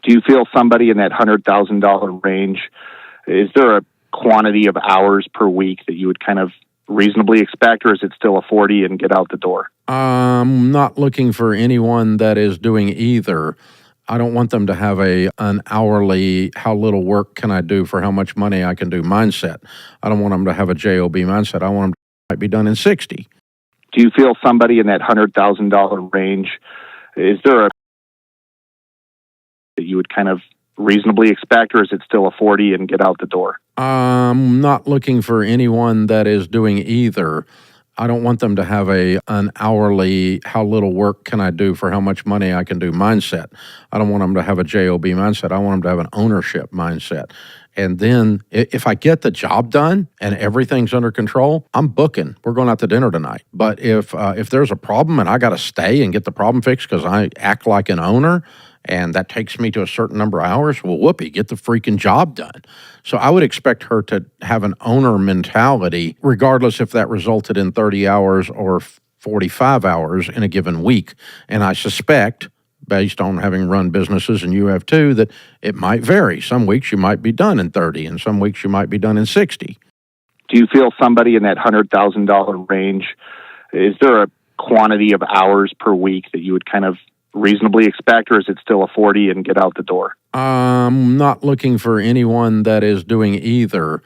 Do you feel somebody in that $100,000 range, is there a quantity of hours per week that you would kind of reasonably expect, or is it still a 40 and get out the door? I'm not looking for anyone that is doing either. I don't want them to have an hourly, how little work can I do for how much money I can do mindset. I don't want them to have a JOB mindset. I want them to might be done in 60. Do you feel somebody in that $100,000 range, is there a that you would kind of reasonably expect, or is it still a 40 and get out the door? I'm not looking for anyone that is doing either. I don't want them to have an hourly, how little work can I do for how much money I can do mindset. I don't want them to have a JOB mindset. I want them to have an ownership mindset. And then if I get the job done and everything's under control, I'm booking. We're going out to dinner tonight. But if there's a problem and I got to stay and get the problem fixed because I act like an owner, and that takes me to a certain number of hours, well, whoopee, get the freaking job done. So I would expect her to have an owner mentality, regardless if that resulted in 30 hours or 45 hours in a given week. And I suspect, based on having run businesses, and you have too, that it might vary. Some weeks you might be done in 30, and some weeks you might be done in 60. Do you feel somebody in that $100,000 range, is there a quantity of hours per week that you would kind of reasonably expect, or is it still a 40 and get out the door? I'm not looking for anyone that is doing either.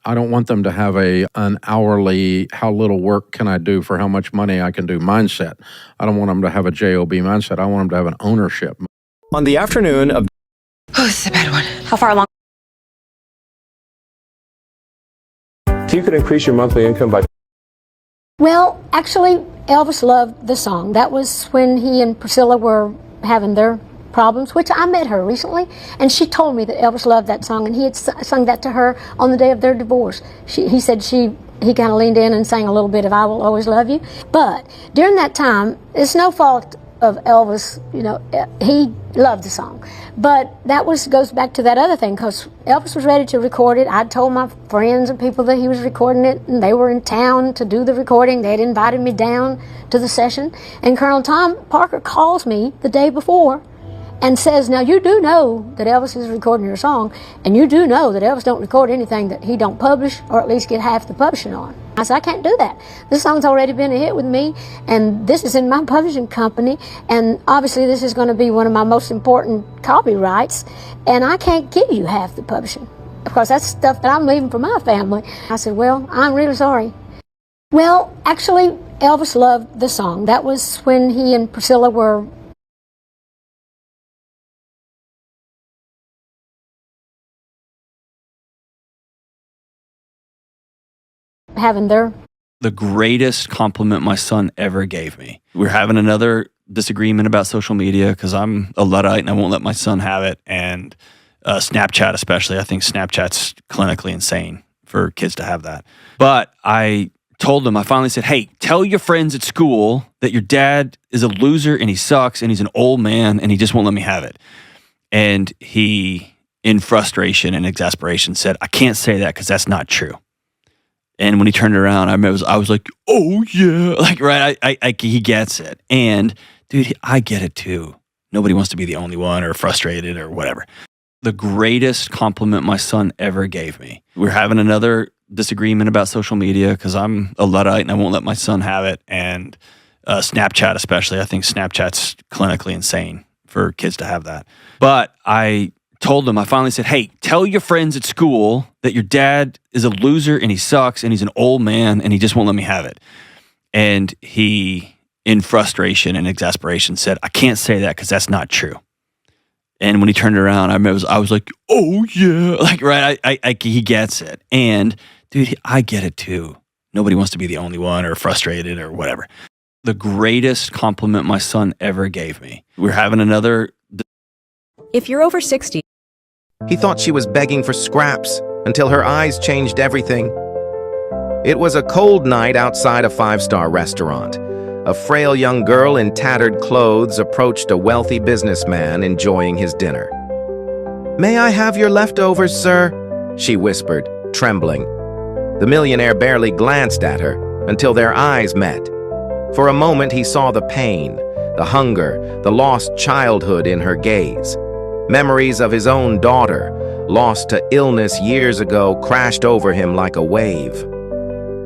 I don't want them to have an hourly, how little work can I do for how much money I can do mindset. I don't want them to have a JOB mindset. I want them to have an ownership. On the afternoon of... Oh, this is a bad one. How far along? If you could increase your monthly income by... Well, actually, Elvis loved the song. That was when he and Priscilla were having their problems, which I met her recently, and she told me that Elvis loved that song, and he had sung that to her on the day of their divorce. He said he kind of leaned in and sang a little bit of I Will Always Love You. But during that time, it's no fault of Elvis, he loved the song. But that goes back to that other thing, because Elvis was ready to record it. I told my friends and people that he was recording it, and they were in town to do the recording. They had invited me down to the session, and Colonel Tom Parker calls me the day before and says, now you do know that Elvis is recording your song, and you do know that Elvis don't record anything that he don't publish, or at least get half the publishing on. I said, I can't do that. This song's already been a hit with me, and this is in my publishing company, and obviously this is going to be one of my most important copyrights, and I can't give you half the publishing, because that's stuff that I'm leaving for my family. I said, well, I'm really sorry. Well, actually, Elvis loved the song. That was when he and Priscilla were having the greatest compliment my son ever gave me. We're having another disagreement about social media because I'm a Luddite and I won't let my son have it. And Snapchat especially. I think Snapchat's clinically insane for kids to have that. But I told him, I finally said, hey, tell your friends at school that your dad is a loser and he sucks and he's an old man and he just won't let me have it. And he, in frustration and exasperation, said, I can't say that because that's not true. And when he turned around, I was like, oh yeah, like, right, he gets it. And dude, I get it too. Nobody wants to be the only one or frustrated or whatever. The greatest compliment my son ever gave me. We're having another disagreement about social media because I'm a Luddite and I won't let my son have it. And Snapchat especially. I think Snapchat's clinically insane for kids to have that. But I told him, I finally said, hey, tell your friends at school that your dad is a loser and he sucks and he's an old man and he just won't let me have it. And he, in frustration and exasperation, said, I can't say that because that's not true. And when he turned around, I was like, oh yeah, like, right, he gets it. And dude, I get it too. Nobody wants to be the only one or frustrated or whatever. The greatest compliment my son ever gave me. We're having another. If you're over 60. He thought she was begging for scraps until her eyes changed everything. It was a cold night outside a five-star restaurant. A frail young girl in tattered clothes approached a wealthy businessman enjoying his dinner. May I have your leftovers, sir? She whispered, trembling. The millionaire barely glanced at her until their eyes met. For a moment he saw the pain, the hunger, the lost childhood in her gaze. Memories of his own daughter, lost to illness years ago, crashed over him like a wave.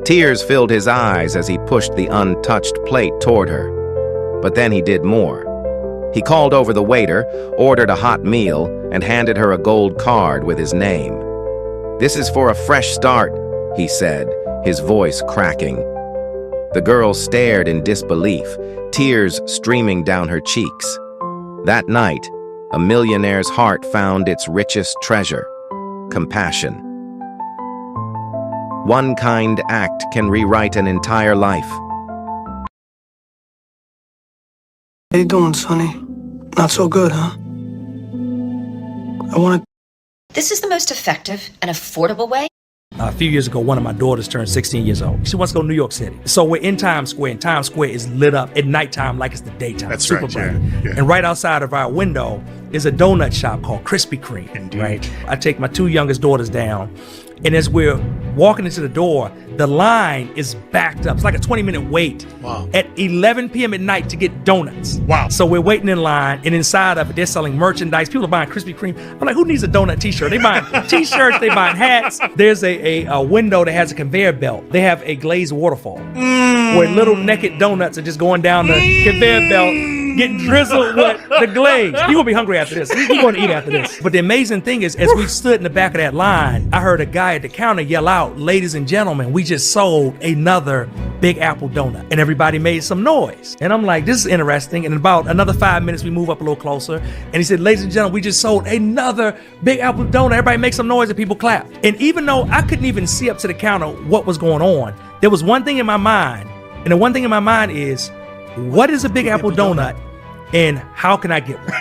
Tears filled his eyes as he pushed the untouched plate toward her. But then he did more. He called over the waiter, ordered a hot meal, and handed her a gold card with his name. "This is for a fresh start," he said, his voice cracking. The girl stared in disbelief, tears streaming down her cheeks. That night, a millionaire's heart found its richest treasure: compassion. One kind act can rewrite an entire life. How you doing, Sonny? Not so good, huh? I want to... This is the most effective and affordable way. A few years ago, one of my daughters turned 16 years old. She wants to go to New York City. So we're in Times Square, and Times Square is lit up at nighttime like it's the daytime. That's super right, bright. yeah. And right outside of our window is a donut shop called Krispy Kreme. Indeed. Right? I take my two youngest daughters down, and as we're walking into the door, the line is backed up. It's like a 20-minute wait at 11 p.m. at night to get donuts. Wow. So we're waiting in line, and inside of it, they're selling merchandise. People are buying Krispy Kreme. I'm like, who needs a donut t-shirt? They buying t-shirts, they buying hats. There's a window that has a conveyor belt. They have a glazed waterfall where little naked donuts are just going down the conveyor belt, getting drizzled with the glaze. You're gonna be hungry after this. You're gonna eat after this. But the amazing thing is, as we stood in the back of that line, I heard a guy at the counter yell out, "Ladies and gentlemen, we just sold another Big Apple donut." And everybody made some noise. And I'm like, this is interesting. And in about another 5 minutes, we move up a little closer. And he said, "Ladies and gentlemen, we just sold another Big Apple donut." Everybody make some noise and people clapped. And even though I couldn't even see up to the counter what was going on, there was one thing in my mind. And the one thing in my mind is, what is a Big Apple donut? And how can I get one?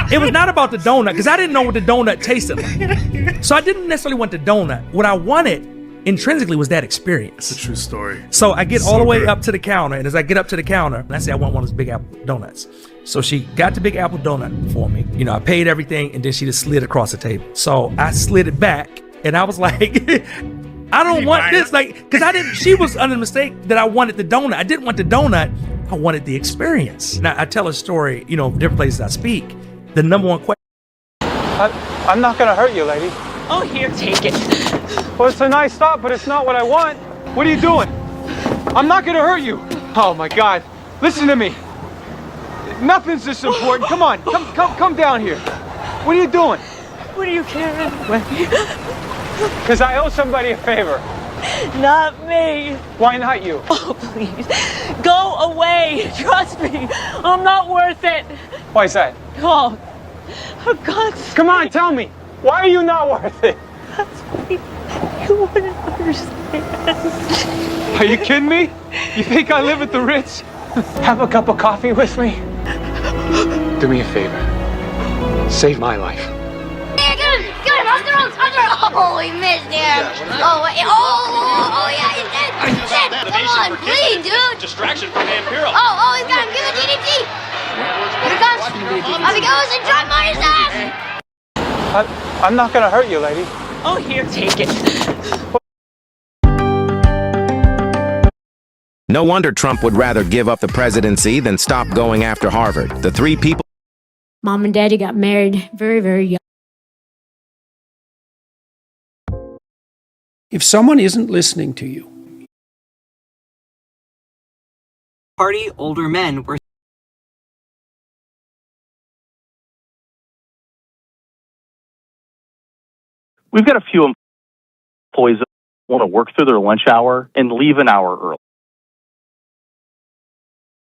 It was not about the donut, because I didn't know what the donut tasted like. So I didn't necessarily want the donut. What I wanted intrinsically was that experience. It's a true story. So I get all the way good. up to the counter, and as I get up to the counter, I say I want one of those Big Apple donuts. So she got the Big Apple donut for me. You know, I paid everything, and then she just slid across the table. So I slid it back, and I was like, I don't want this, like, because I didn't. She was under the mistake that I wanted the donut. I didn't want the donut. I wanted the experience. Now I tell a story, you know, different places I speak. The number one question. I'm not gonna hurt you, lady. Oh, here, take it. Well, it's a nice stop, but it's not what I want. What are you doing? I'm not gonna hurt you. Oh my God. Listen to me. Nothing's this important. Come on, come down here. What are you doing? What are you carrying? Because I owe somebody a favor. Not me. Why not you? Oh, please. Go away. Trust me. I'm not worth it. Why is that? Oh, for God's sake. Come on, tell me. Why are you not worth it? You wouldn't understand. Are you kidding me? You think I live at the Ritz? Have a cup of coffee with me? Do me a favor. Save my life. Get him! Oh, he missed him. Oh, yeah, he's dead. He's dead. Come on, please, dude. Distraction from Vampiro. Oh, he's got him. Give the DDT. Here he comes. Up he goes and drop on his ass. I'm not gonna hurt you, lady. Oh, here, take it. No wonder Trump would rather give up the presidency than stop going after Harvard. The three people... Mom and Daddy got married very, very young. If someone isn't listening to you, party older men were We've got a few employees that want to work through their lunch hour and leave an hour early.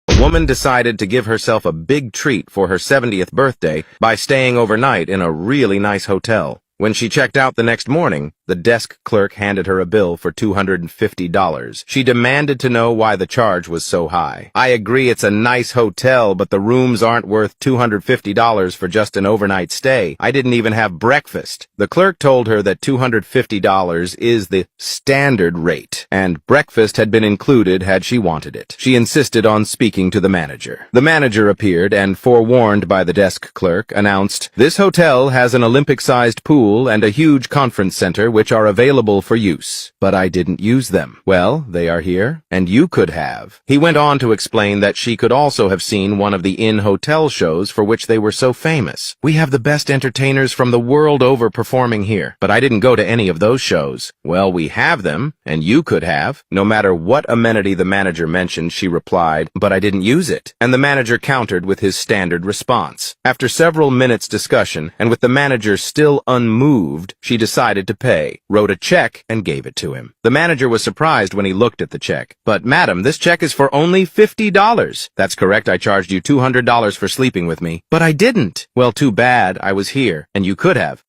A woman decided to give herself a big treat for her 70th birthday by staying overnight in a really nice hotel. When she checked out the next morning, the desk clerk handed her a bill for $250. She demanded to know why the charge was so high. "I agree it's a nice hotel, but the rooms aren't worth $250 for just an overnight stay. I didn't even have breakfast." The clerk told her that $250 is the standard rate, and breakfast had been included had she wanted it. She insisted on speaking to the manager. The manager appeared and, forewarned by the desk clerk, announced, "This hotel has an Olympic-sized pool and a huge conference center which are available for use. But I didn't use them. Well, they are here, and you could have. He went on to explain that she could also have seen one of the in-hotel shows for which they were so famous. We have the best entertainers from the world over performing here, but I didn't go to any of those shows. Well, we have them, and you could have. No matter what amenity the manager mentioned, she replied, but I didn't use it. And the manager countered with his standard response. After several minutes discussion, and with the manager still unmoved, she decided to pay, wrote a check, and gave it to him. The manager was surprised when he looked at the check. But madam, this check is for only $50. That's correct, I charged you $200 for sleeping with me. But I didn't. Well, too bad, I was here, and you could have.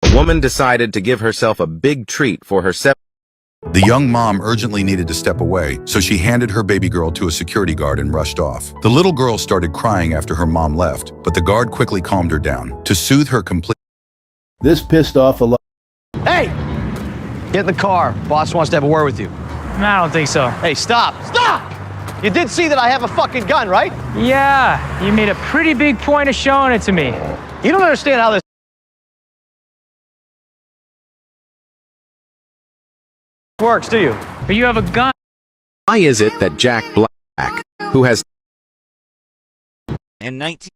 The woman decided to give herself a big treat for her The young mom urgently needed to step away, so she handed her baby girl to a security guard and rushed off. The little girl started crying after her mom left, but the guard quickly calmed her down. To soothe her completely, this pissed off a lot. Hey! Get in the car. Boss wants to have a word with you. I don't think so. Hey, stop! Stop! You did see that I have a fucking gun, right? Yeah, you made a pretty big point of showing it to me. You don't understand how this works, do you? But you have a gun. Why is it that Jack Black, who has in 19